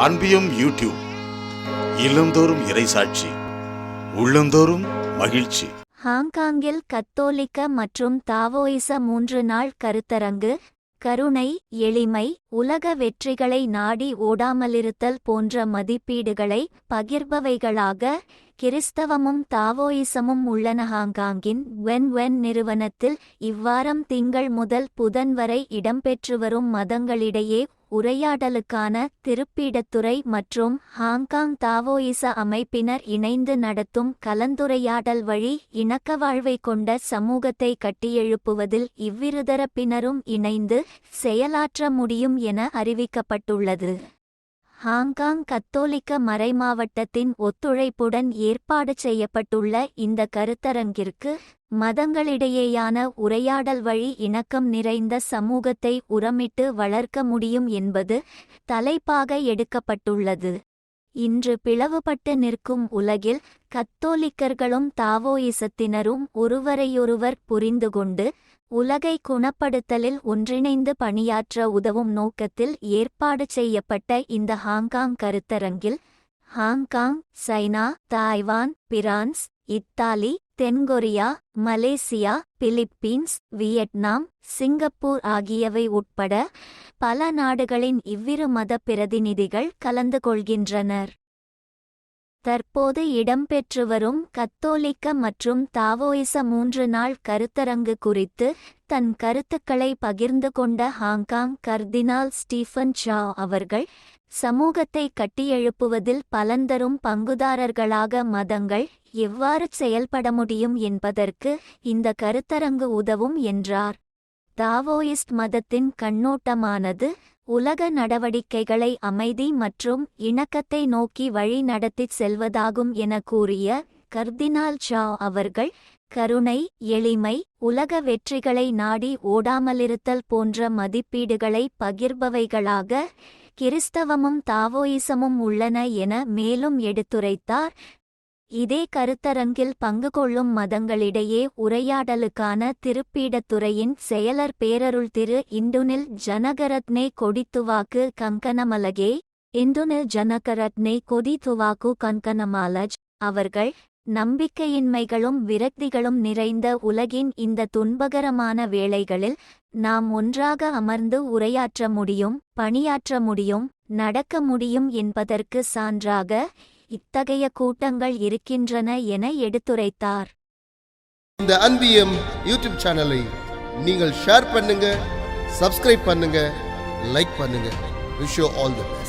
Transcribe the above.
அன்பியும் YouTube இல்லந்தோறும் இறைசாட்சி உள்ளந்தோறும் மகிழ்ச்சி. ஹாங்காங்கில் கத்தோலிக்க மற்றும் தாவோயிச 3 நாள் கருத்தரங்கு. கருணை, எளிமை, உலக வெற்றிகளை நாடி ஓடாமலிருத்தல் போன்ற மதிப்பீடுகளை பகிர்பவைகளாக கிறிஸ்தவமும் தாவோயிசமும் உள்ளன. ஹாங்காங்கின் வென் நிறுவனத்தில் இவ்வாரம் திங்கள் முதல் புதன் வரை இடம்பெற்றுவரும் மதங்களிடையே உரையாடலுக்கான திருப்பீடத்துறை மற்றும் ஹாங்காங் தாவோயிச அமைப்பினர் இணைந்து நடத்தும் கலந்துரையாடல் வழி இணக்க வாழ்வை கொண்ட சமூகத்தை கட்டியெழுப்புவதில் இவ்விருதரப்பினரும் இணைந்து செயலாற்ற முடியும் என அறிவிக்கப்பட்டுள்ளது. ஹாங்காங் கத்தோலிக்க மறைமாவட்டத்தின் ஒத்துழைப்புடன் ஏற்பாடு செய்யப்பட்டுள்ள இந்த கருத்தரங்கிற்கு மதங்களிடையேயான உரையாடல் வழி இணக்கம் நிறைந்த சமூகத்தை உரமிட்டு வளர்க்க முடியும் என்பது தலைப்பாக எடுக்கப்பட்டுள்ளது. இன்று பிளவுபட்டு நிற்கும் உலகில் கத்தோலிக்கர்களும் தாவோயிசத்தினரும் ஒருவரையொருவர் புரிந்துகொண்டு உலகை குணப்படுத்தலில் ஒன்றிணைந்து பணியாற்ற உதவும் நோக்கத்தில் ஏற்பாடு செய்யப்பட்ட இந்த ஹாங்காங் கருத்தரங்கில் Hong Kong, China, Taiwan, France, Italy, தென்கொரியா, மலேசியா, பிலிப்பீன்ஸ், வியட்நாம், சிங்கப்பூர் ஆகியவை உட்பட பல நாடுகளின் இவ்விரு மத பிரதிநிதிகள் கலந்து கொள்கின்றனர். தற்போது இடம்பெற்றுவரும் கத்தோலிக்க மற்றும் தாவோயிச 3 நாள் கருத்தரங்கு குறித்து தன் கருத்துக்களை பகிர்ந்து கொண்ட ஹாங்காங் கர்தினால் ஸ்டீஃபன் சா அவர்கள், சமூகத்தை கட்டியெழுப்புவதில் பலன்தரும் பங்குதாரர்களாக மதங்கள் எவ்வாறு செயல்பட முடியும் என்பதற்கு இந்த கருத்தரங்கு உதவும் என்றார். தாவோயிஸ்ட் மதத்தின் கண்ணோட்டமானது உலக நடவடிக்கைகளை அமைதி மற்றும் இணக்கத்தை நோக்கி வழி நடத்திச் செல்வதாகும் என கூறிய கர்தினால் சா அவர்கள், கருணை, எளிமை, உலக வெற்றிகளை நாடி ஓடாமலிருத்தல் போன்ற மதிப்பீடுகளை பகிர்பவைகளாக கிறிஸ்தவமும் தாவோயிசமும் உள்ளன என மேலும் எடுத்துரைத்தார். இதே கருத்தரங்கில் பங்கு கொள்ளும் மதங்களிடையே உரையாடலுக்கான திருப்பீடத்துறையின் செயலர் பேரருள் திரு இந்துனில் ஜனகரத்னே கொடித்துவாக்கு கங்கனமலகே இந்துனில் ஜனகரத்னே கொடித்துவாக்கு கங்கனமாலஜ் அவர்கள், நம்பிக்கையின்மைகளும் விரக்திகளும் நிறைந்த உலகின் இந்த துன்பகரமான வேளைகளில் நாம் ஒன்றாக அமர்ந்து உரையாற்ற முடியும், பணியாற்ற முடியும், நடக்க முடியும் என்பதற்கு சான்றாக இத்தகைய கூட்டங்கள் இருக்கின்றன என எடுத்துரைத்தார். இந்த அன்பியம் யூடியூப் சேனலை நீங்கள் ஷேர் பண்ணுங்க, சப்ஸ்கிரைப் பண்ணுங்க, லைக் பண்ணுங்க. Wish you all the best.